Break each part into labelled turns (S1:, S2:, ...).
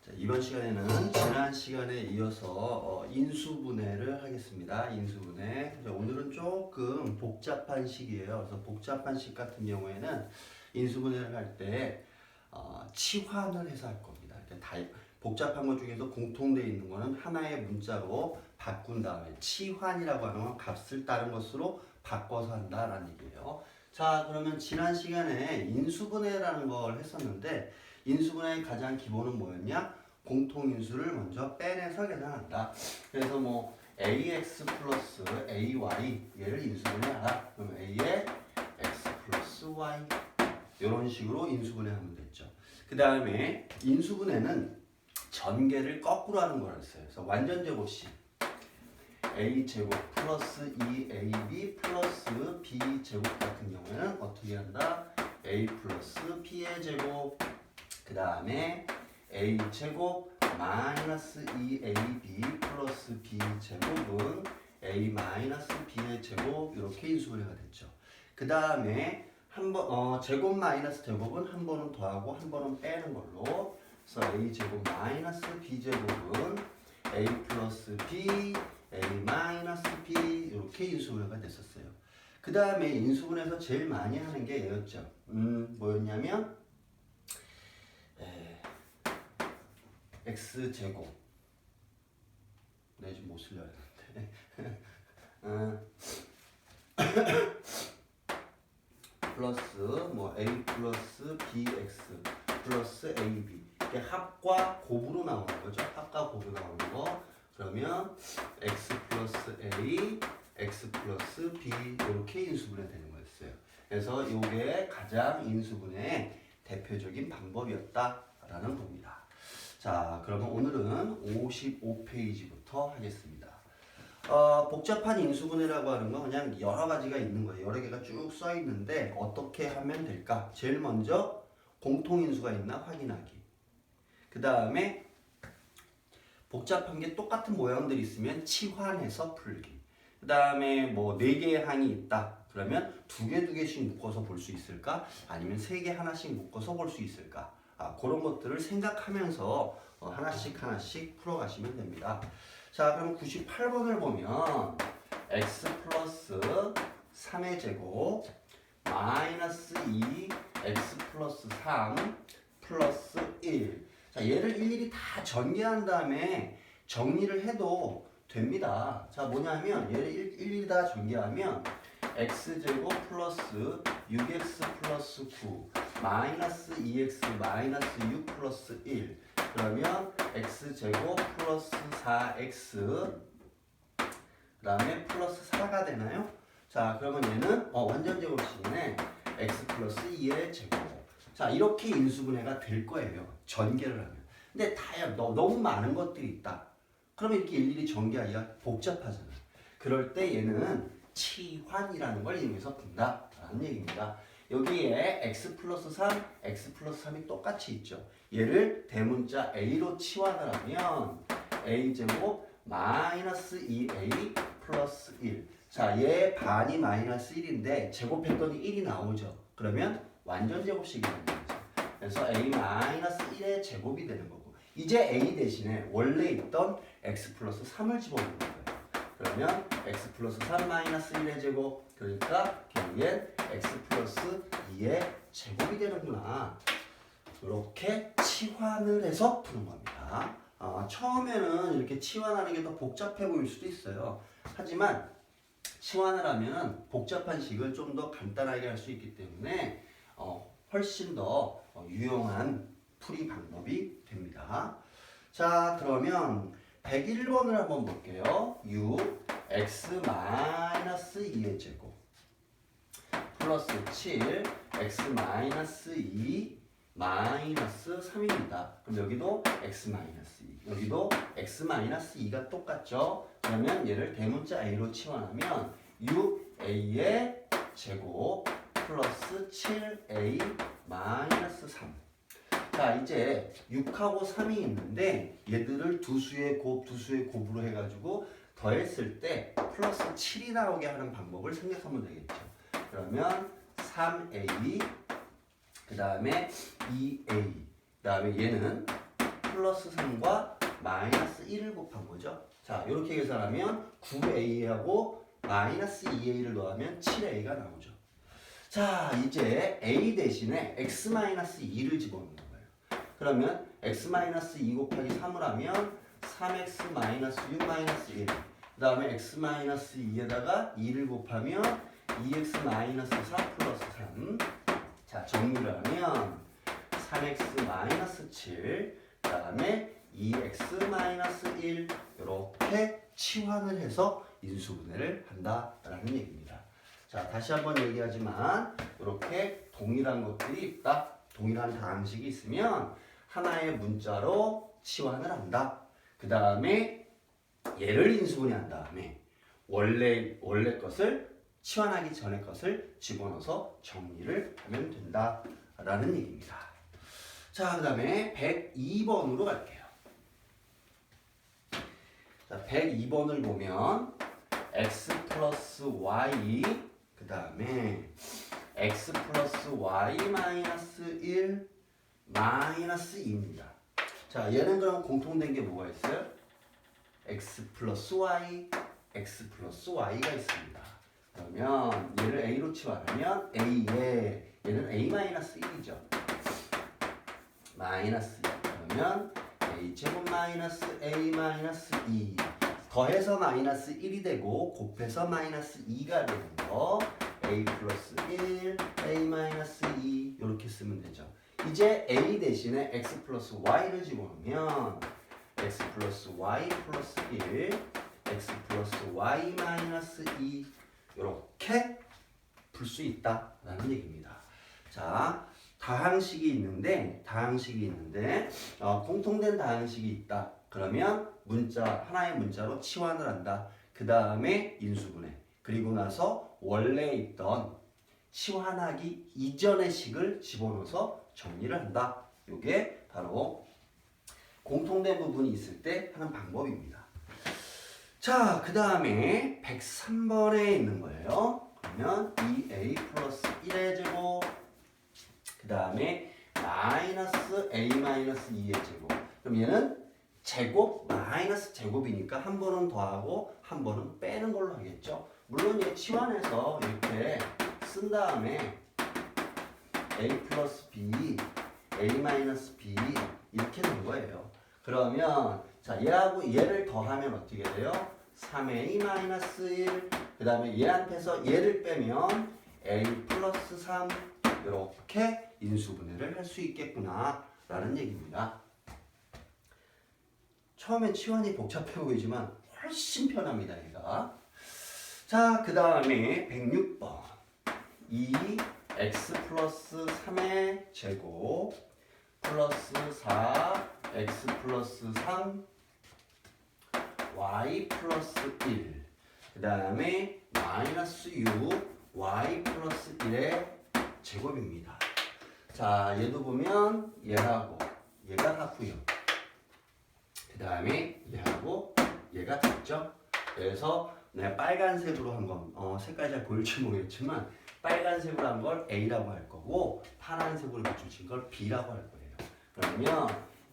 S1: 자, 이번 시간에는 지난 시간에 이어서 인수분해를 하겠습니다. 인수분해. 오늘은 조금 복잡한 식이에요. 그래서 복잡한 식 같은 경우에는 인수분해를 할 때 치환을 해서 할 겁니다. 복잡한 것 중에서 공통되어 있는 거는 하나의 문자로 바꾼 다음에 치환이라고 하는 건 값을 다른 것으로 바꿔서 한다라는 얘기예요. 자, 그러면 지난 시간에 인수분해라는 걸 했었는데 인수분해의 가장 기본은 뭐였냐? 공통인수를 먼저 빼내서 계산한다. 그래서 뭐 ax 플러스 ay 얘를 인수분해하라. 그럼 a의 x 플러스 y 이런 식으로 인수분해하면 됐죠. 그 다음에 인수분해는 전개를 거꾸로 하는 거라 했어요. 그래서 완전 제곱식 a 제곱 플러스 2ab 플러스 b 제곱 같은 경우에는 어떻게 한다? a 플러스 b의 제곱 그 다음에 a 제곱 마이너스 2ab 플러스 b 제곱은 a 마이너스 b의 제곱 이렇게 인수분해가 됐죠. 그 다음에 제곱 마이너스 제곱은 한 번은 더하고 한 번은 빼는 걸로. 그래서 a 제곱 마이너스 b 제곱은 a 플러스 b, a 마이너스 b 이렇게 인수분해가 됐었어요. 그 다음에 인수분해에서 제일 많이 하는 게 얘였죠. 뭐였냐면 x 제곱. 네, 지금 못 쓸려 했는데. 플러스 뭐 a 플러스 bx 플러스 ab 이게 합과 곱으로 나오는 거죠. 합과 곱으로 나오는 거. 그러면 x 플러스 a, x 플러스 b 이렇게 인수분해 되는 거였어요. 그래서 이게 가장 인수분해의 대표적인 방법이었다라는 겁니다. 자, 그러면 오늘은 55페이지부터 하겠습니다. 복잡한 인수분해라고 하는 건 그냥 여러 가지가 있는 거예요. 여러 개가 쭉 써 있는데 어떻게 하면 될까? 제일 먼저 공통인수가 있나 확인하기. 그 다음에 복잡한 게 똑같은 모양들이 있으면 치환해서 풀기. 그 다음에 뭐 4개의 항이 있다. 그러면 2개씩 묶어서 볼 수 있을까? 아니면 3개 하나씩 묶어서 볼 수 있을까? 그런 것들을 생각하면서 하나씩 풀어가시면 됩니다. 자, 그럼 98번을 보면 x 플러스 3의 제곱 마이너스 2 x 플러스 3 플러스 1. 자, 얘를 일일이 다 전개한 다음에 정리를 해도 됩니다. 자, 뭐냐면 얘를 일일이 다 전개하면 x제곱 플러스 6x 플러스 9 마이너스 2x 마이너스 6 플러스 1 그러면 x제곱 플러스 4x 그 다음에 플러스 4가 되나요? 자, 그러면 얘는 완전 제곱식이네. x 플러스 2의 제곱. 자, 이렇게 인수분해가 될 거예요. 전개를 하면. 근데 너무 많은 것들이 있다. 그러면 이렇게 일일이 전개하기가 복잡하잖아요. 그럴 때 얘는 치환이라는 걸 이용해서 푼다라는 얘기입니다. 여기에 x 플러스 3, x 플러스 3이 똑같이 있죠. 얘를 대문자 a로 치환을 하면 a제곱 마이너스 2a 플러스 1. 자, 얘 반이 마이너스 1인데 제곱했더니 1이 나오죠. 그러면 완전 제곱식이 되는 거죠. 그래서 a 마이너스 1의 제곱이 되는 거고 이제 a 대신에 원래 있던 x 플러스 3을 집어넣는 거예요. 그러면 x 플러스 3 마이너스 1의 제곱 그러니까 결국엔 x 플러스 2의 제곱이 되는구나. 이렇게 치환을 해서 푸는 겁니다. 처음에는 이렇게 치환하는 게 더 복잡해 보일 수도 있어요. 하지만 치환을 하면 복잡한 식을 좀 더 간단하게 할 수 있기 때문에 훨씬 더 유용한 풀이 방법이 됩니다. 자, 그러면 101번을 한번 볼게요. 6 x 마이너스 2의 제곱 플러스 7 x 마이너스 2 마이너스 3입니다. 그럼 여기도 x 마이너스 2 여기도 x 마이너스 2가 똑같죠? 그러면 얘를 대문자 a로 치환하면 6a의 제곱 플러스 7a 마이너스 3. 자, 이제 6하고 3이 있는데 얘들을 두 수의 곱으로 해가지고 더했을 때 플러스 7이 나오게 하는 방법을 생각하면 되겠죠. 그러면 3a 그 다음에 2a 그 다음에 얘는 플러스 3과 마이너스 1을 곱한 거죠. 자, 이렇게 계산하면 9a하고 마이너스 2a를 더하면 7a가 나오죠. 자, 이제 a 대신에 x-2를 집어넣는 거예요. 그러면 x-2 곱하기 3을 하면 3x-6-1. 그 다음에 x-2에다가 2를 곱하면 2x-4 플러스 3. 자, 정리를 하면 3x-7. 그 다음에 2x-1. 이렇게 치환을 해서 인수분해를 한다라는 얘기입니다. 자, 다시 한번 얘기하지만 이렇게 동일한 것들이 있다. 동일한 다항식이 있으면 하나의 문자로 치환을 한다. 그 다음에 얘를 인수분해한 다음에 원래 것을 치환하기 전에 것을 집어넣어서 정리를 하면 된다라는 얘기입니다. 자, 그 다음에 102번으로 갈게요. 자, 102번을 보면 x 플러스 y 그 다음에 x 플러스 y 마이너스 1 마이너스 2입니다. 자, 얘는 그럼 공통된 게 뭐가 있어요? x 플러스 y, x 플러스 y가 있습니다. 그러면 얘를 a로 치환하면 a에 얘는 a 마이너스 1이죠. 마이너스 2. 그러면 a 제곱 마이너스 a 마이너스 2 더해서 마이너스 1이 되고 곱해서 마이너스 2가 되는 거 a 플러스 1, a 마이너스 2 이렇게 쓰면 되죠. 이제 a 대신에 x 플러스 y를 집어넣으면 x 플러스 y 플러스 1, x 플러스 y 마이너스 2 이렇게 풀 수 있다라는 얘기입니다. 자, 다항식이 있는데 공통된 다항식이 있다. 그러면 하나의 문자로 치환을 한다. 그 다음에 인수분해. 그리고 나서 원래 있던 치환하기 이전의 식을 집어넣어서 정리를 한다. 이게 바로 공통된 부분이 있을 때 하는 방법입니다. 자, 그 다음에 103번에 있는 거예요. 그러면 2a 플러스 1의 제곱 그 다음에 마이너스 a 마이너스 2의 제곱. 그럼 얘는 제곱 마이너스 제곱이니까 한 번은 더하고 한 번은 빼는 걸로 하겠죠. 물론 얘 치환해서 이렇게 쓴 다음에 a 플러스 b, a 마이너스 b 이렇게 된 거예요. 그러면 자, 얘하고 얘를 더하면 어떻게 돼요? 3a 마이너스 1. 그 다음에 얘한테서 얘를 빼면 a 플러스 3 이렇게 인수분해를 할 수 있겠구나 라는 얘기입니다. 처음엔 치환이 복잡해 보이지만 훨씬 편합니다. 얘가. 자, 그 다음에 106번 2x 플러스 3의 제곱 플러스 4x 플러스 3 y 플러스 1 그 다음에 마이너스 6 y 플러스 1의 제곱입니다. 자, 얘도 보면 얘하고 얘가 같고요. 그 다음에 얘하고 얘가 같죠. 그래서 내가 빨간색으로 한 건 색깔이 잘 보일지 모르겠지만 빨간색으로 한 걸 A라고 할 거고 파란색으로 붙여진 걸 B라고 할 거예요. 그러면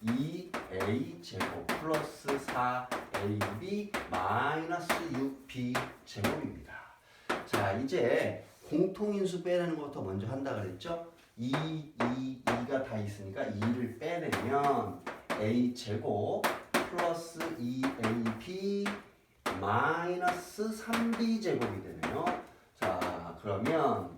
S1: 2A 제곱 플러스 4AB 마이너스 6B 제곱입니다. 자, 이제 공통인수 빼내는 것부터 먼저 한다 그랬죠? 2가 다 있으니까 2를 빼내면 A 제곱 플러스 2AB 마이너스 3B 제곱이 되네요. 자, 그러면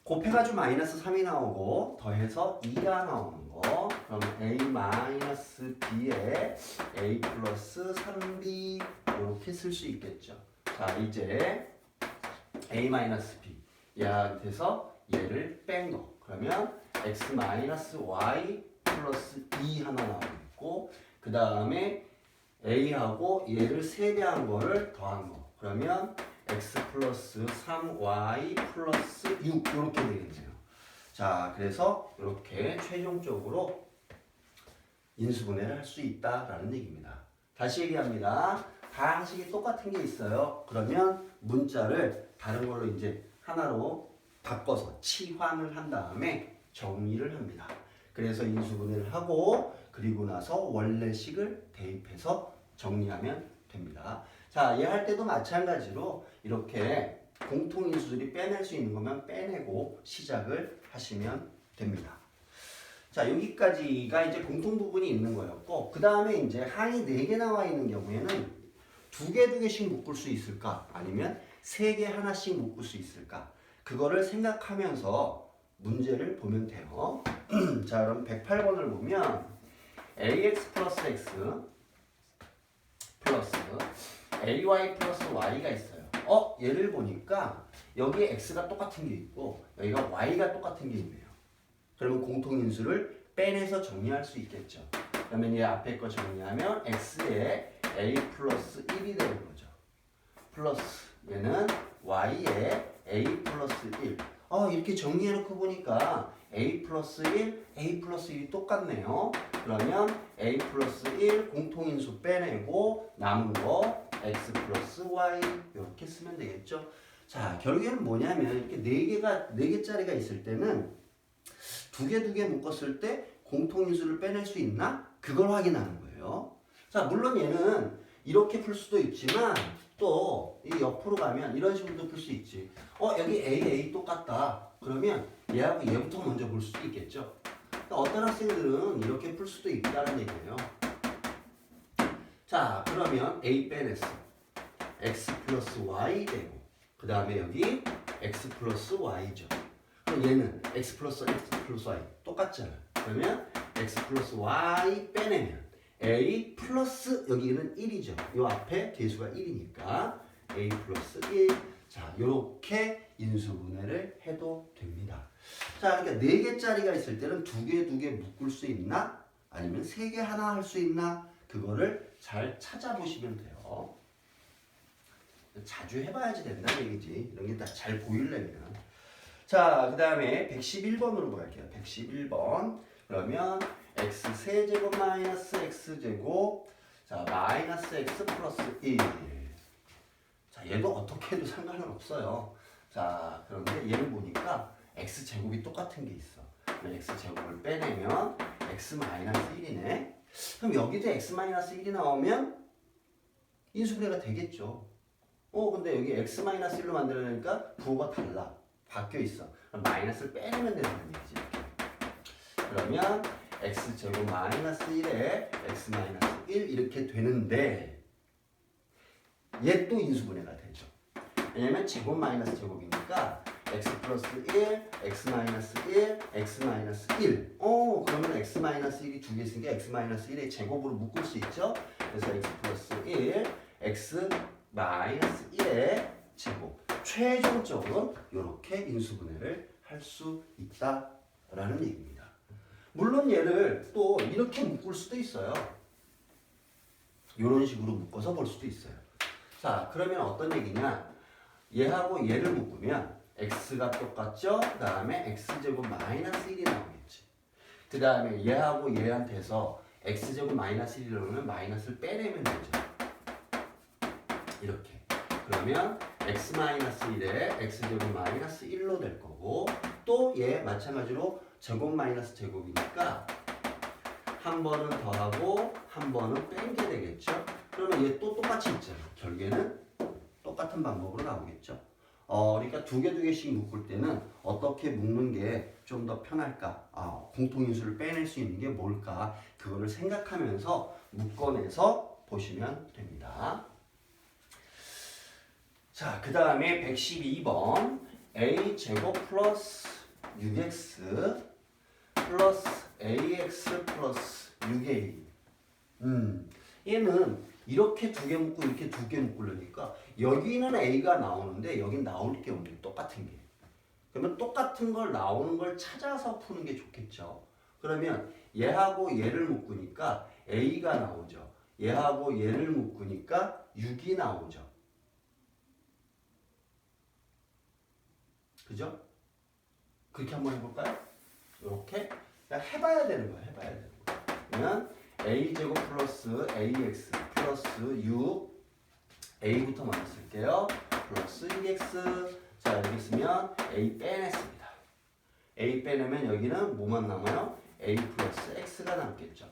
S1: 곱해가지고 마이너스 3이 나오고 더해서 2가 나오는 거. 그럼 A 마이너스 B에 A 플러스 3B 이렇게 쓸 수 있겠죠. 자, 이제 A 마이너스 B 얘한테서 얘를 뺀 거. 그러면 X 마이너스 Y 플러스 2 하나 나오고 있고 그 다음에 A하고 얘를 세배한 거를 더한 거. 그러면 X 플러스 3Y 플러스 6 이렇게 되겠네요. 자, 그래서 이렇게 최종적으로 인수분해를 할 수 있다라는 얘기입니다. 다시 얘기합니다. 다항식이 똑같은 게 있어요. 그러면 문자를 다른 걸로 이제 하나로 바꿔서 치환을 한 다음에 정리를 합니다. 그래서 인수분해를 하고 그리고 나서 원래식을 대입해서 정리하면 됩니다. 자, 얘 할 때도 마찬가지로 이렇게 공통인수들이 빼낼 수 있는 거면 빼내고 시작을 하시면 됩니다. 자, 여기까지가 이제 공통 부분이 있는 거였고, 그 다음에 이제 항이 4개 나와 있는 경우에는 2개씩 묶을 수 있을까? 아니면 3개 하나씩 묶을 수 있을까? 그거를 생각하면서 문제를 보면 돼요. 자, 그럼 108번을 보면 ax 플러스 x 플러스 ay 플러스 y가 있어요. 얘를 보니까 여기에 x가 똑같은 게 있고 여기가 y가 똑같은 게 있네요. 그러면 공통인수를 빼내서 정리할 수 있겠죠. 그러면 얘 앞에 거 정리하면 x에 a 플러스 1이 되는 거죠. 플러스 얘는 y에 a 플러스 1. 이렇게 정리해놓고 보니까 a 플러스 1, a 플러스 1이 똑같네요. 그러면 a 플러스 1 공통인수 빼내고 남은 거 x 플러스 y 이렇게 쓰면 되겠죠. 자, 결국에는 뭐냐면 이렇게 4개짜리가 있을 때는 2개 묶었을 때 공통인수를 빼낼 수 있나? 그걸 확인하는 거예요. 자, 물론 얘는 이렇게 풀 수도 있지만 또 이 옆으로 가면 이런 식으로도 풀 수 있지. 여기 A 똑같다. 그러면 얘하고 얘부터 먼저 볼 수도 있겠죠. 그러니까 어떤 학생들은 이렇게 풀 수도 있다는 얘기예요. 자, 그러면 A 빼냈어. X 플러스 Y 되고 그 다음에 여기 X 플러스 Y죠. 그럼 얘는 X 플러스 Y 똑같잖아. 그러면 X 플러스 Y 빼내면 A 플러스 여기는 1이죠. 이 앞에 개수가 1이니까 A 플러스 1. 자, 요렇게 인수분해를 해도 됩니다. 자, 그러니까 4개짜리가 있을 때는 2개 묶을 수 있나? 아니면 3개 하나 할 수 있나? 그거를 잘 찾아보시면 돼요. 자주 해봐야지 된다는 얘기지. 이런 게 다 잘 보이려면. 자, 그 다음에 111번으로 갈게요. 111번. 그러면 x 세제곱 마이너스 x제곱 자 마이너스 x 플러스 1. 자, 얘도 어떻게 해도 상관은 없어요. 자, 그런데 얘를 보니까 x제곱이 똑같은 게 있어. x제곱을 빼내면 x 마이너스 1이네. 그럼 여기도 x 마이너스 1이 나오면 인수분해가 되겠죠. 근데 여기 x 마이너스 1로 만들어내니까 부호가 달라. 바뀌어 있어. 그럼 마이너스를 빼내면 된다는 얘기지. 그러면 x제곱 마이너스 1에 x 마이너스 1 이렇게 되는데 얘 또 인수분해가 되죠. 왜냐면 제곱 마이너스 제곱이니까 x 플러스 1, x 마이너스 1, x 마이너스 1. 그러면 x 마이너스 1이 2개 있으니까 x 마이너스 1의 제곱으로 묶을 수 있죠. 그래서 x 플러스 1, x 마이너스 1의 제곱. 최종적으로 이렇게 인수분해를 할 수 있다라는 얘기입니다. 물론 얘를 또 이렇게 묶을 수도 있어요. 이런 식으로 묶어서 볼 수도 있어요. 자, 그러면 어떤 얘기냐? 얘하고 얘를 묶으면 x가 똑같죠? 그 다음에 x제곱 마이너스 1이 나오겠지. 그 다음에 얘하고 얘한테서 x제곱 마이너스 1을 넣으면 마이너스를 빼내면 되죠. 이렇게. 그러면 x 마이너스 1에 x제곱 마이너스 1로 될 거고 또 얘 마찬가지로 제곱 마이너스 제곱이니까 한 번은 더하고 한 번은 뺀 게 되겠죠. 그러면 얘 또 똑같이 있잖아. 결국에는 똑같은 방법으로 나오겠죠. 그러니까 2개씩 묶을 때는 어떻게 묶는 게 좀 더 편할까? 공통인수를 빼낼 수 있는 게 뭘까? 그거를 생각하면서 묶어내서 보시면 됩니다. 자, 그 다음에 112번 a제곱 플러스 6x 플러스 ax 플러스 6a. 얘는 이렇게 2개 묶고 이렇게 2개 묶으려니까 여기는 a가 나오는데 여긴 나올 게 없네. 똑같은 게. 그러면 똑같은 걸 나오는 걸 찾아서 푸는 게 좋겠죠. 그러면 얘하고 얘를 묶으니까 a가 나오죠. 얘하고 얘를 묶으니까 6이 나오죠. 그죠? 그렇게 한번 해볼까요? 이렇게 해봐야 되는 거야. 해봐야 되는 거야. 그러면 a제곱 플러스 ax 플러스 6 a부터 먼저 쓸게요. 플러스 6x 자, 여기 있으면 a 빼냈습니다. a 빼내면 여기는 뭐만 남아요? a 플러스 x가 남겠죠.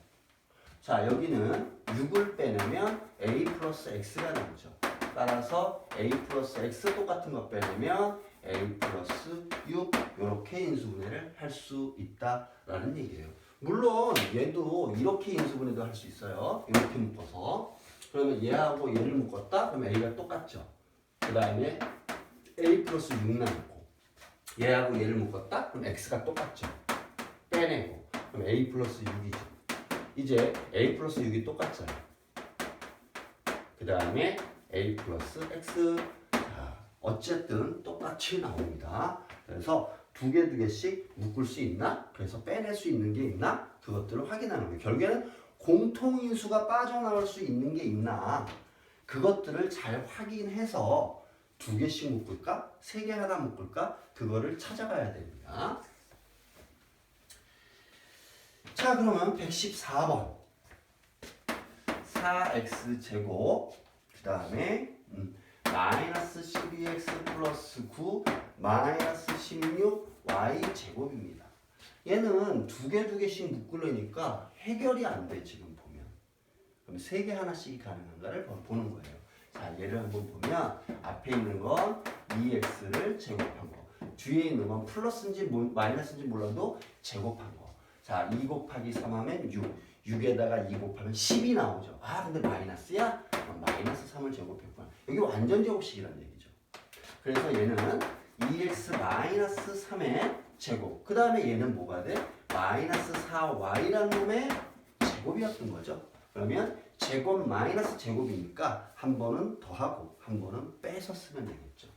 S1: 자, 여기는 6을 빼내면 a 플러스 x가 남죠. 따라서 a 플러스 x 똑같은 거 빼내면 a 플러스 6 이렇게 인수분해를 할 수 있다라는 얘기예요. 물론 얘도 이렇게 인수분해도 할 수 있어요. 이렇게 묶어서. 그러면 얘하고 얘를 묶었다? 그러면 a가 똑같죠. 그 다음에 a 플러스 6 남고 얘하고 얘를 묶었다? 그럼 x가 똑같죠. 빼내고 그럼 a 플러스 6이죠. 이제 a 플러스 6이 똑같잖아요. 그 다음에 a 플러스 x. 자, 어쨌든 똑같이 나옵니다. 그래서 두 개씩 묶을 수 있나? 그래서 빼낼 수 있는 게 있나? 그것들을 확인하는 거예요. 결국에는 공통인수가 빠져나올 수 있는 게 있나? 그것들을 잘 확인해서 두 개씩 묶을까? 세 개 하나 묶을까? 그거를 찾아가야 됩니다. 자, 그러면 114번 4x제곱 그 다음에 마이너스 12x 플러스 9 마이너스 16y제곱입니다. 얘는 두 개씩 묶으려니까 해결이 안 돼, 지금 보면. 그럼 세 개 하나씩이 가능한가를 보는 거예요. 자, 얘를 한번 보면 앞에 있는 건 2x를 제곱한 거, 뒤에 있는 건 플러스인지 마이너스인지 몰라도 제곱한 거. 자, 2 곱하기 3 하면 6, 6에다가 2 곱하면 10이 나오죠. 아, 근데 마이너스야? 마이너스 3을 제곱했구나. 여기 완전 제곱식이라는 얘기죠. 그래서 얘는 2x 마이너스 3의 제곱. 그 다음에 얘는 뭐가 돼? 마이너스 4y라는 놈의 제곱이었던 거죠. 그러면 제곱 마이너스 제곱이니까 한 번은 더하고 한 번은 빼서 쓰면 되겠죠.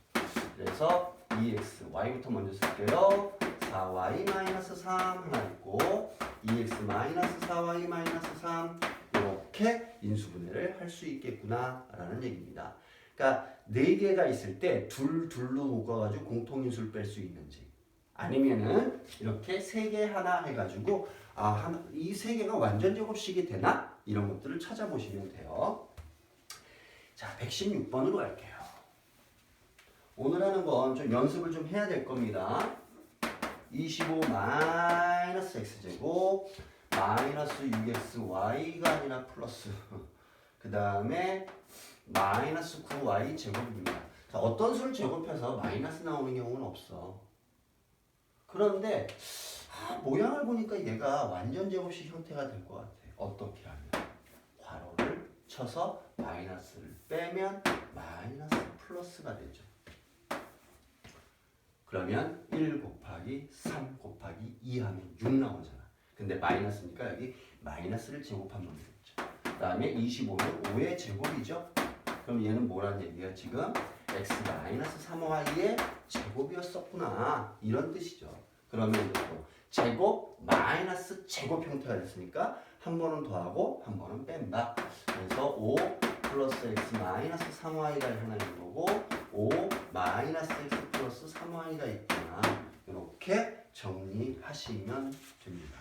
S1: 그래서 2x, y부터 먼저 쓸게요. 4y 마이너스 3 하나 있고 2x 마이너스 4y 마이너스 3 이렇게 인수분해를 할 수 있겠구나 라는 얘기입니다. 그러니까 4개가 있을 때 둘로 묶어가지고 공통인수를 뺄 수 있는지, 아니면은 이렇게 3개 하나 해가지고 이 3개가 완전 제곱식이 되나? 이런 것들을 찾아보시면 돼요. 자, 116번으로 갈게요. 오늘 하는 건 좀 연습을 좀 해야 될 겁니다. 25 마이너스 x제곱 마이너스 6xy가 아니라 플러스 그 다음에 마이너스 9y 제곱입니다. 자, 어떤 수를 제곱해서 마이너스 나오는 경우는 없어. 그런데 모양을 보니까 얘가 완전 제곱식 형태가 될 것 같아. 어떻게 하면? 괄호를 쳐서 마이너스를 빼면 마이너스 플러스가 되죠. 그러면 1 곱하기 3 곱하기 2 하면 6 나오잖아. 근데 마이너스니까 여기 마이너스를 제곱하면 되겠죠. 그 다음에 25는 5의 제곱이죠. 그럼 얘는 뭐라는 얘기야? 지금 x 마이너스 3y의 제곱이었었구나. 이런 뜻이죠. 그러면 이것도 제곱 마이너스 제곱 형태가 됐으니까 한 번은 더하고 한 번은 뺀다. 그래서 5 플러스 x 마이너스 3y가 하나 있는 거고 5 마이너스 x 플러스 3y가 있구나. 이렇게 정리하시면 됩니다.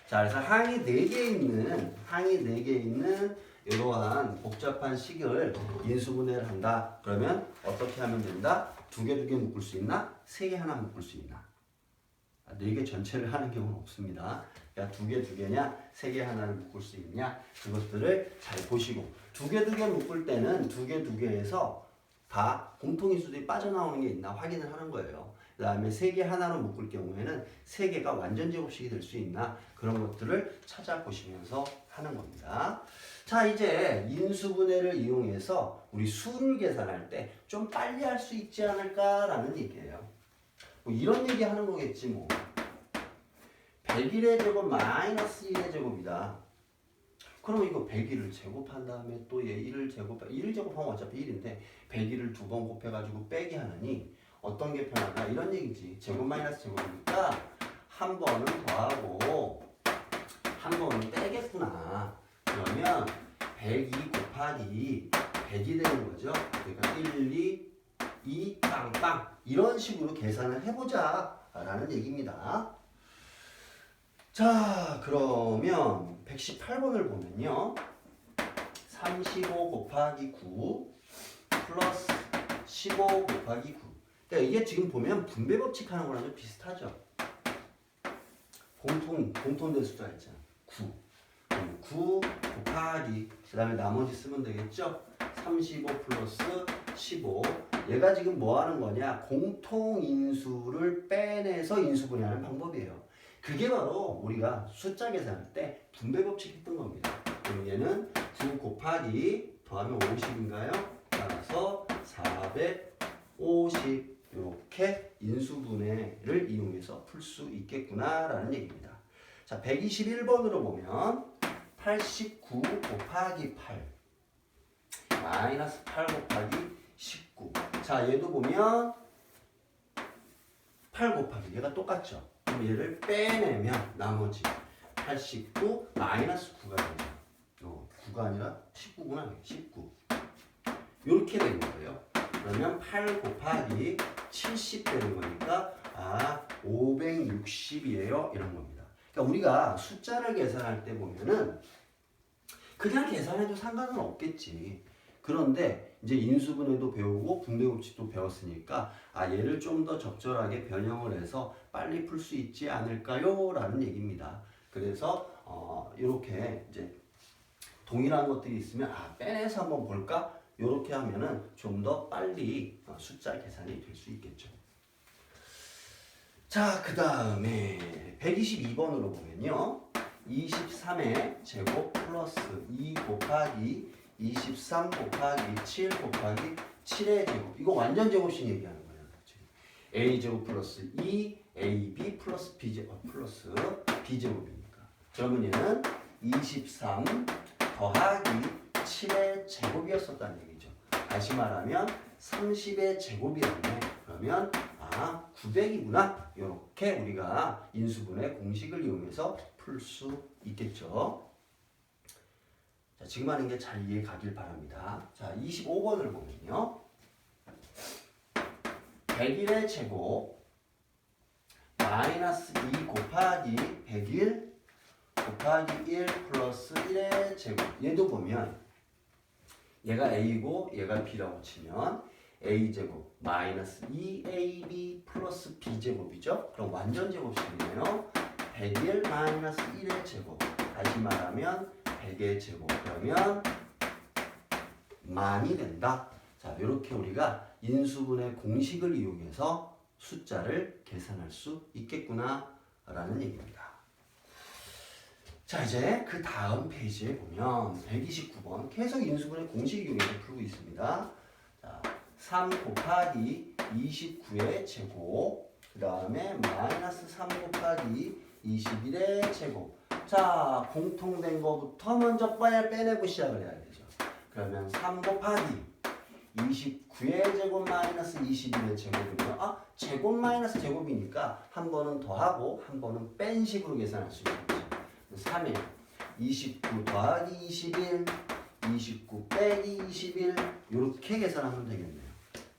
S1: 자, 그래서 항이 4개 있는 이러한 복잡한 식을 인수분해를 한다. 그러면 어떻게 하면 된다? 두 개 묶을 수 있나? 3개 하나 묶을 수 있나? 4개 전체를 하는 경우는 없습니다. 그러니까 두 개냐, 3개 하나를 묶을 수 있냐? 그것들을 잘 보시고, 두 개 묶을 때는 두 개에서 다 공통인수들이 빠져나오는 게 있나 확인을 하는 거예요. 그 다음에 3개 하나로 묶을 경우에는 3개가 완전 제곱식이 될 수 있나, 그런 것들을 찾아보시면서 하는 겁니다. 자, 이제 인수분해를 이용해서 우리 수를 계산할 때 좀 빨리 할 수 있지 않을까라는 얘기예요. 뭐 이런 얘기 하는 거겠지 뭐. 101의 제곱 마이너스 1의 제곱이다. 그럼 이거 101을 제곱한 다음에 또 얘 1을 제곱하면 어차피 1인데 101을 두 번 곱해가지고 빼기 하느니 어떤 게 편하다? 이런 얘기지. 제곱 마이너스 제곱이니까 한 번은 더하고 한 번은 빼겠구나. 그러면 102 곱하기 100이 되는 거죠. 그러니까 1, 2 빵빵 이런 식으로 계산을 해보자 라는 얘기입니다. 자, 그러면 118번을 보면요. 35 곱하기 9 플러스 15 곱하기 9. 그러니까 이게 지금 보면 분배 법칙 하는 거랑 좀 비슷하죠. 공통된 숫자가 있잖아. 9. 그럼 9 곱하기 그 다음에 나머지 쓰면 되겠죠? 35 플러스 15. 얘가 지금 뭐 하는 거냐? 공통인수를 빼내서 인수분해하는 방법이에요. 그게 바로 우리가 숫자 계산할 때 분배법칙 했던 겁니다. 그럼 얘는 9 곱하기 더하면 50인가요? 따라서 450 이렇게 인수분해를 이용해서 풀 수 있겠구나라는 얘기입니다. 자, 121번으로 보면 89 곱하기 8 마이너스 8 곱하기 19. 자, 얘도 보면 8 곱하기 얘가 똑같죠? 그럼 얘를 빼내면 나머지 89 마이너스 9가 되죠. 9가 아니라 19구나. 19. 이렇게 되는 거예요. 그러면 8 곱하기 70 되는 거니까 560이에요. 이런 겁니다. 그러니까 우리가 숫자를 계산할 때 보면은 그냥 계산해도 상관은 없겠지. 그런데 이제 인수분해도 배우고 분배법칙도 배웠으니까 얘를 좀 더 적절하게 변형을 해서 빨리 풀 수 있지 않을까요? 라는 얘기입니다. 그래서 이렇게 이제 동일한 것들이 있으면 빼내서 한번 볼까? 이렇게 하면은 좀 더 빨리 숫자 계산이 될 수 있겠죠. 자, 그 다음에 122번으로 보면요. 23의 제곱 플러스 2 곱하기 23 곱하기 7 곱하기 7의 제곱. 이거 완전 제곱식 얘기하는 거예요. a제곱 플러스 2 ab 플러스 b제곱 플러스 b제곱이니까. 그러면 얘는 23 더하기 7의 제곱이었었다는 얘기죠. 다시 말하면 30의 제곱이었네. 그러면 900이구나. 이렇게 우리가 인수분해 공식을 이용해서 풀 수 있겠죠. 자, 지금 하는 게 잘 이해 가길 바랍니다. 자, 25번을 보면요. 101의 제곱 마이너스 2 곱하기 101 곱하기 1 플러스 1의 제곱. 얘도 보면 얘가 a고 얘가 b라고 치면 a제곱 마이너스 2ab 플러스 b제곱이죠. 그럼 완전 제곱식이네요. 101 마이너스 1의 제곱. 다시 말하면 100의 제곱. 그러면 만이 된다. 자, 이렇게 우리가 인수분해 공식을 이용해서 숫자를 계산할 수 있겠구나 라는 얘기입니다. 자, 이제 그 다음 페이지에 보면 129번 계속 인수분해 공식 이용해서 풀고 있습니다. 자, 3 곱하기 29의 제곱, 그 다음에 마이너스 3 곱하기 21의 제곱. 자, 공통된 거부터 먼저 빼내고 시작을 해야 되죠. 그러면 3 곱하기 29의 제곱 마이너스 21의 제곱이면 제곱 마이너스 제곱이니까 한 번은 더하고 한 번은 뺀 식으로 계산할 수 있겠죠. 3일 29 더하기 21 29 빼기 21 이렇게 계산하면 되겠네요.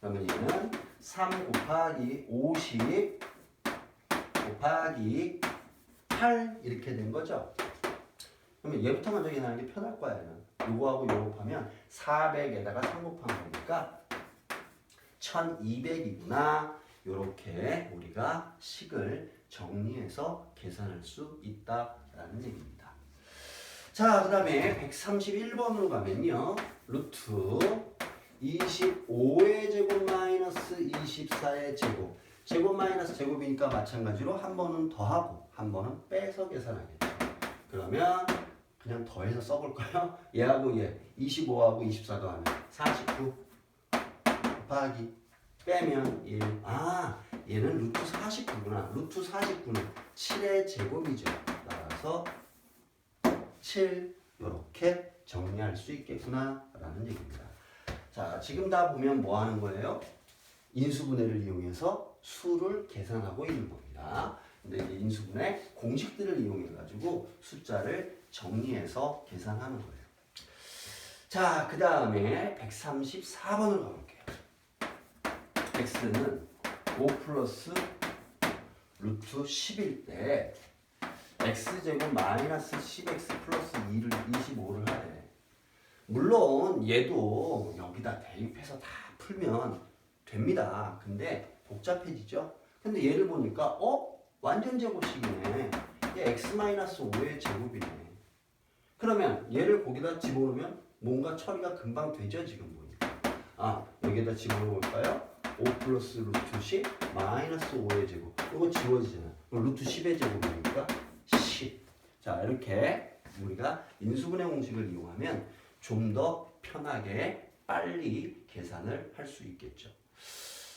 S1: 그러면 얘는 3 곱하기 50 곱하기 8 이렇게 된 거죠. 그러면 얘부터 먼저 계산하는 게 편할 거야. 얘는. 요거하고 요거 하면 400에다가 3 곱한 거니까 1200이구나. 요렇게 우리가 식을 정리해서 계산할 수 있다라는 얘기입니다. 자, 그 다음에 131번으로 가면요. 루트 25의 제곱 마이너스 24의 제곱. 제곱 마이너스 제곱이니까 마찬가지로 한 번은 더하고 한 번은 빼서 계산하겠죠. 그러면 그냥 더해서 써볼까요? 얘하고 얘 25하고 24 더하면 49 곱하기 빼면 1. 얘는 루트 49구나. 루트 49는 7의 제곱이죠. 따라서 7 이렇게 정리할 수 있겠구나 라는 얘기입니다. 자, 지금 다 보면 뭐 하는 거예요? 인수분해를 이용해서 수를 계산하고 있는 겁니다. 근데 이제 인수분해 공식들을 이용해 가지고 숫자를 정리해서 계산하는 거예요. 자, 그 다음에 134번을 가볼게요. x는 5 플러스 루트 10일 때 x제곱 마이너스 10x 플러스 2를 25를 하래. 물론 얘도 여기다 대입해서 다 풀면 됩니다. 근데 복잡해지죠? 근데 얘를 보니까 완전 제곱식이네. 이게 x-5의 제곱이네. 그러면 얘를 거기다 집어넣으면 뭔가 처리가 금방 되죠, 지금 보니까. 여기에다 집어넣을까요? 5 플러스 루트 10 마이너스 5의 제곱. 이거 지워지잖아. 루트 10의 제곱이니까 10. 자, 이렇게 우리가 인수분해 공식을 이용하면 좀 더 편하게 빨리 계산을 할 수 있겠죠.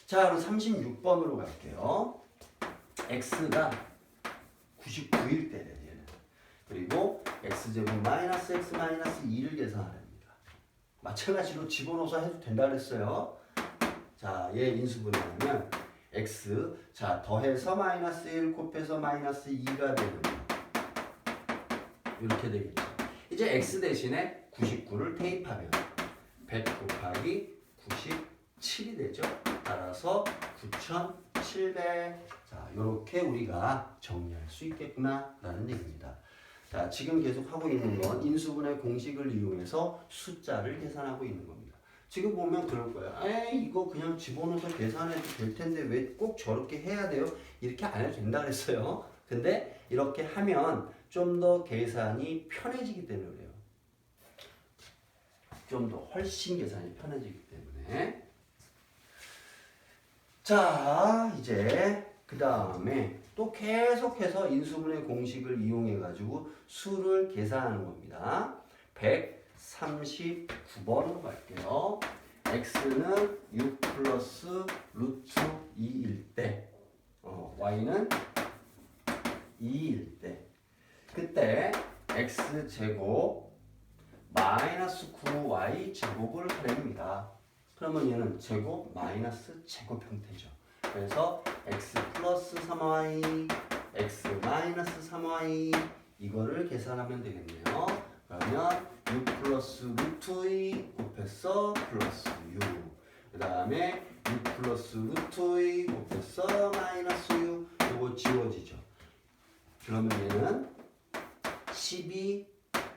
S1: 자, 그럼 36번으로 갈게요. x가 99일 때래, 얘는. 그리고 x제곱 마이너스 x 마이너스 2를 계산하랍니다. 마찬가지로 집어넣어서 해도 된다 그랬어요. 자, 얘 인수분해하면 x, 자, 더해서 마이너스 1 곱해서 마이너스 2가 되는 거. 이렇게 되겠죠. 이제 x 대신에 99를 대입하면 100 곱하기 97이 되죠. 따라서 9700. 자, 이렇게 우리가 정리할 수 있겠구나 라는 얘기입니다. 자, 지금 계속 하고 있는 건 인수분해 공식을 이용해서 숫자를 계산하고 있는 겁니다. 지금 보면 그럴 거예요. 에이, 이거 그냥 집어넣어서 계산해도 될 텐데 왜 꼭 저렇게 해야 돼요? 이렇게 안 해도 된다 그랬어요. 근데 이렇게 하면 좀 더 계산이 편해지기 때문에 그래요. 좀 더 훨씬 계산이 편해지기 때문에. 자, 이제 그 다음에 또 계속해서 인수분해 공식을 이용해 가지고 수를 계산하는 겁니다. 139번으로 갈게요. x는 6 플러스 루트 2일 때, y는 2일 때, 그때 x제곱 마이너스 9y 제곱을 하랍니다. 그러면 얘는 제곱 마이너스 제곱 형태죠. 그래서 x 플러스 3y, x 마이너스 3y 이거를 계산하면 되겠네요. 그러면 6 플러스 루트 2 곱해서 플러스 6. 그 다음에 6 플러스 루트 2 곱해서 마이너스 6. 이거 지워지죠. 그러면 얘는 12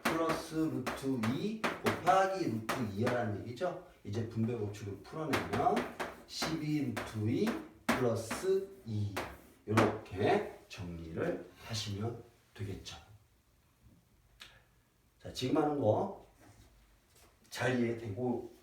S1: 플러스 루트 2 곱하기 루트 2라는 얘기죠. 이제 분배 법칙을 풀어내면 12 루트 2 플러스 2 이렇게 정리를 하시면 되겠죠. 자, 지금 하는 거 잘 이해되고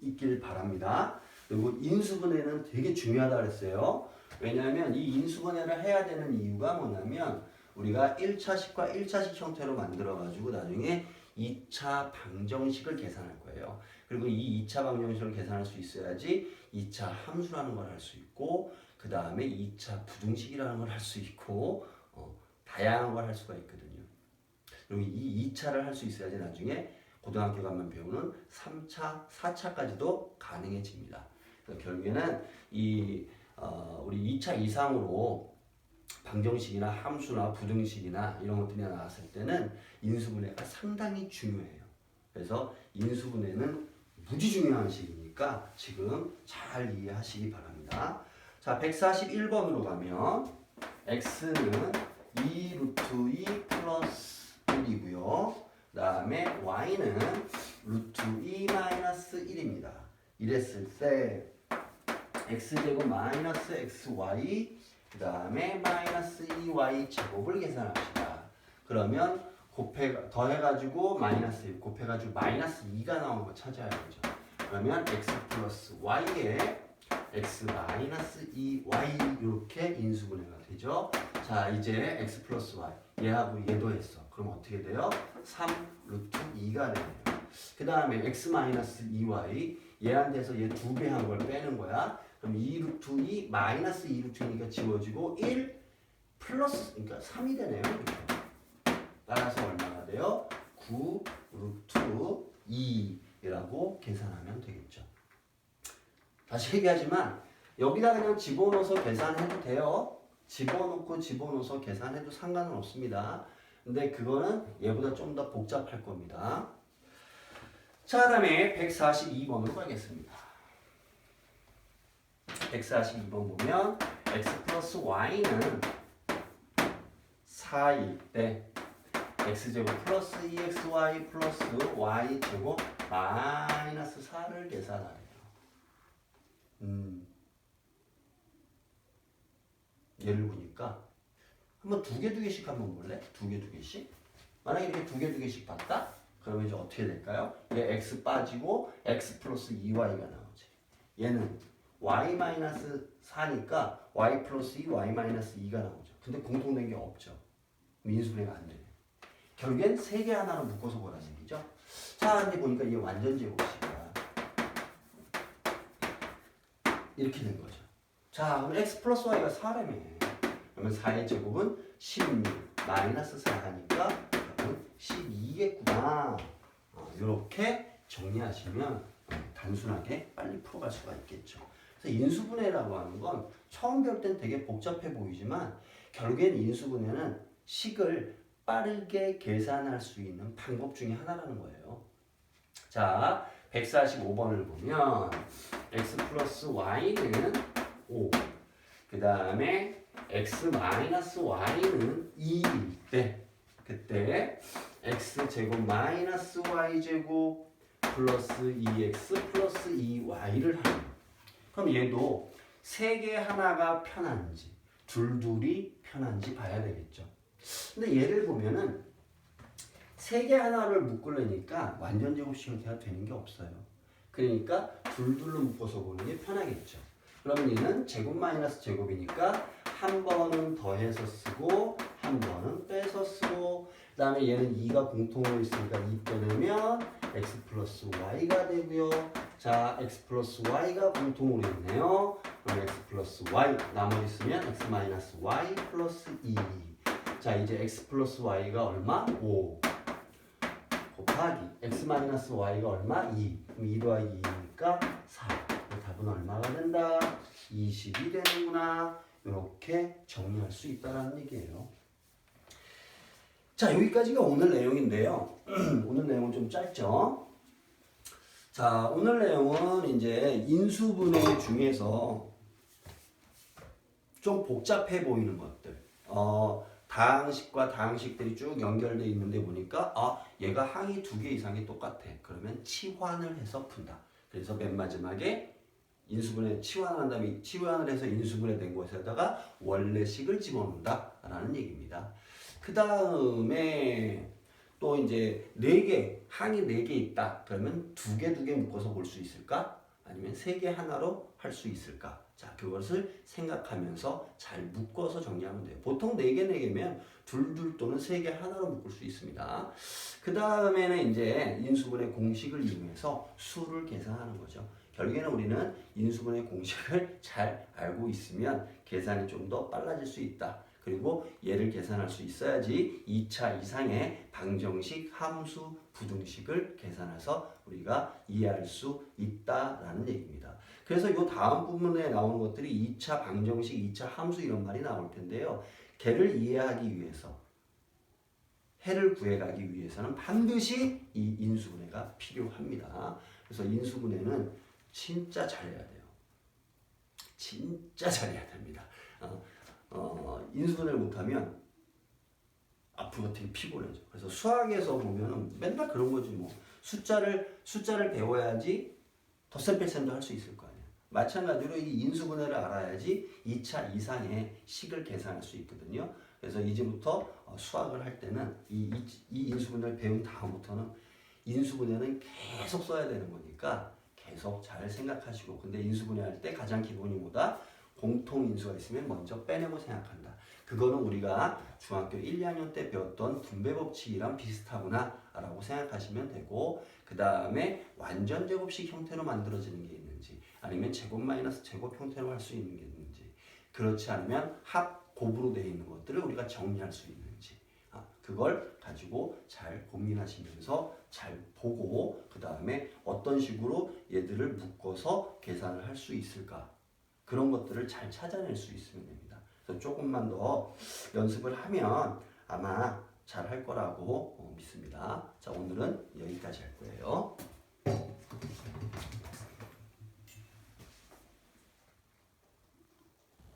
S1: 있길 바랍니다. 그리고 인수분해는 되게 중요하다 그랬어요. 왜냐하면 이 인수분해를 해야 되는 이유가 뭐냐면 우리가 1차식과 1차식 형태로 만들어가지고 나중에 2차 방정식을 계산할 거예요. 그리고 이 2차 방정식을 계산할 수 있어야지 2차 함수라는 걸 할 수 있고 그 다음에 2차 부등식이라는 걸 할 수 있고 다양한 걸 할 수가 있거든요. 그리고 이 2차를 할 수 있어야지 나중에 고등학교 가면 배우는 3차, 4차까지도 가능해집니다. 그래서 결국에는 우리 2차 이상으로 방정식이나 함수나 부등식이나 이런 것들이 나왔을 때는 인수분해가 상당히 중요해요. 그래서 인수분해는 무지 중요한 식이니까 지금 잘 이해하시기 바랍니다. 자, 141번으로 가면 x는 2 루트 2 플러스 1이고요. 그 다음에 y는 루트 2 마이너스 1입니다. 이랬을 때 x제곱 마이너스 xy 그 다음에 마이너스 2y 제곱을 계산합시다. 그러면 더해가지고 마이너스 1 곱해가지고 마이너스 2가 나오는 거 찾아야 되죠. 그러면 x 플러스 y에 x 마이너스 2y 이렇게 인수분해가 되죠. 자, 이제 x 플러스 y 얘하고 얘도 했어. 그럼 어떻게 돼요? 3 루트 2가 되네요. 그 다음에 x 마이너스 2y 얘한테서 얘 2배 한 걸 빼는 거야. 그럼 2 루트 2 마이너스 2 루트 2니까 지워지고 1 플러스 그러니까 3이 되네요. 이렇게. 따라서 얼마가 돼요? 9 루트 2라고 계산하면 되겠죠. 다시 얘기하지만 여기다 그냥 집어넣어서 계산해도 돼요. 집어넣어서 계산해도 상관은 없습니다. 근데 그거는 얘보다 좀 더 복잡할 겁니다. 자, 다음에 142번으로 가겠습니다. 142번 보면 x 플러스 y는 4일 때 x제곱 플러스 2xy 플러스 y제곱 마이너스 4를 계산하래요. 예를 보니까 한번 두 개씩 한번 볼래? 두 개씩. 만약에 이렇게 두 개씩 봤다? 그러면 이제 어떻게 될까요? 얘 x 빠지고 x 플러스 2y가 나오지. 얘는 y 마이너스 4니까 y 플러스 2, y 마이너스 2가 나오죠. 근데 공통된 게 없죠. 인수분해가 안 되네. 결국엔 세 개 하나로 묶어서 보라는 얘기죠. 자, 근데 보니까 이게 완전 제곱식이야. 이렇게 된 거죠. 자, 그럼 x 플러스 y가 4라며. 그러면 4의 제곱은 16 마이너스 4 하니까 결국은 12겠구나. 이렇게 정리하시면 단순하게 빨리 풀어갈 수가 있겠죠. 그래서 인수분해라고 하는 건 처음 배울 땐 되게 복잡해 보이지만 결국엔 인수분해는 식을 빠르게 계산할 수 있는 방법 중에 하나라는 거예요. 자, 145번을 보면 x 플러스 y는 5, 그 다음에 x 마이너스 y는 2일 때 그때 x제곱 마이너스 y제곱 플러스 2x 플러스 2y를 하는. 그럼 얘도 세 개 하나가 편한지 둘이 편한지 봐야 되겠죠. 근데 얘를 보면은 세 개 하나를 묶으려니까 완전 제곱식 형태가 되는 게 없어요. 그러니까 둘로 묶어서 보는 게 편하겠죠. 그러면 얘는 제곱 마이너스 제곱이니까 한 번은 더해서 쓰고 한 번은 빼서 쓰고 그 다음에 얘는 2가 공통으로 있으니까 2 빼내면 x 플러스 y가 되고요. 자, x 플러스 y가 공통으로 있네요. 그럼 x 플러스 y 나머지 쓰면 x 마이너스 y 플러스 2. 자, 이제 x 플러스 y가 얼마? 5 곱하기 x 마이너스 y가 얼마? 2. 그럼 2 더하기 2니까 4. 답은 얼마가 된다? 20이 되는구나. 이렇게 정리할 수 있다는 얘기예요. 자, 여기까지가 오늘 내용인데요. 오늘 내용은 좀 짧죠? 자, 오늘 내용은 이제 인수분해 중에서 좀 복잡해 보이는 것들. 다항식과 다항식들이 쭉 연결되어 있는데 보니까 얘가 항이 2개 이상이 똑같아. 그러면 치환을 해서 푼다. 그래서 맨 마지막에 인수분해 치환을 한 다음에 치환을 해서 인수분해 된 것에다가 원래식을 집어넣는다 라는 얘기입니다. 그 다음에 또 이제 4개, 항이 4개 있다. 그러면 2개 묶어서 볼 수 있을까? 아니면 3개 하나로 할 수 있을까? 자, 그것을 생각하면서 잘 묶어서 정리하면 돼요. 보통 4개면 둘 또는 3개 하나로 묶을 수 있습니다. 그 다음에는 이제 인수분해 공식을 이용해서 수를 계산하는 거죠. 결국에는 우리는 인수분해 공식을 잘 알고 있으면 계산이 좀 더 빨라질 수 있다. 그리고 얘를 계산할 수 있어야지 2차 이상의 방정식, 함수, 부등식을 계산해서 우리가 이해할 수 있다라는 얘기입니다. 그래서 이 다음 부분에 나오는 것들이 2차 방정식, 2차 함수 이런 말이 나올 텐데요. 걔를 이해하기 위해서, 해를 구해가기 위해서는 반드시 이 인수분해가 필요합니다. 그래서 인수분해는 진짜 잘해야 돼요. 진짜 잘해야 됩니다. 인수분해를 못하면 앞으로 되게 피곤해져. 그래서 수학에서 보면은 맨날 그런 거지 뭐. 숫자를 배워야지 덧셈 뺄셈도 할 수 있을 거 아니에요. 마찬가지로 이 인수분해를 알아야지 2차 이상의 식을 계산할 수 있거든요. 그래서 이제부터 수학을 할 때는 이 인수분해를 배운 다음부터는 인수분해는 계속 써야 되는 거니까 계속 잘 생각하시고, 근데 인수분해 할 때 가장 기본이 뭐다? 공통인수가 있으면 먼저 빼내고 생각한다. 그거는 우리가 중학교 1, 2학년 때 배웠던 분배 법칙이랑 비슷하구나 라고 생각하시면 되고, 그 다음에 완전 제곱식 형태로 만들어지는 게 있는지, 아니면 제곱 마이너스 제곱 형태로 할 수 있는 게 있는지, 그렇지 않으면 합, 곱으로 되어 있는 것들을 우리가 정리할 수 있는지, 그걸 가지고 잘 고민하시면서 잘 보고, 그 다음에 어떤 식으로 얘들을 묶어서 계산을 할 수 있을까, 그런 것들을 잘 찾아낼 수 있으면 됩니다. 그래서 조금만 더 연습을 하면 아마 잘 할 거라고 믿습니다. 자, 오늘은 여기까지 할 거예요.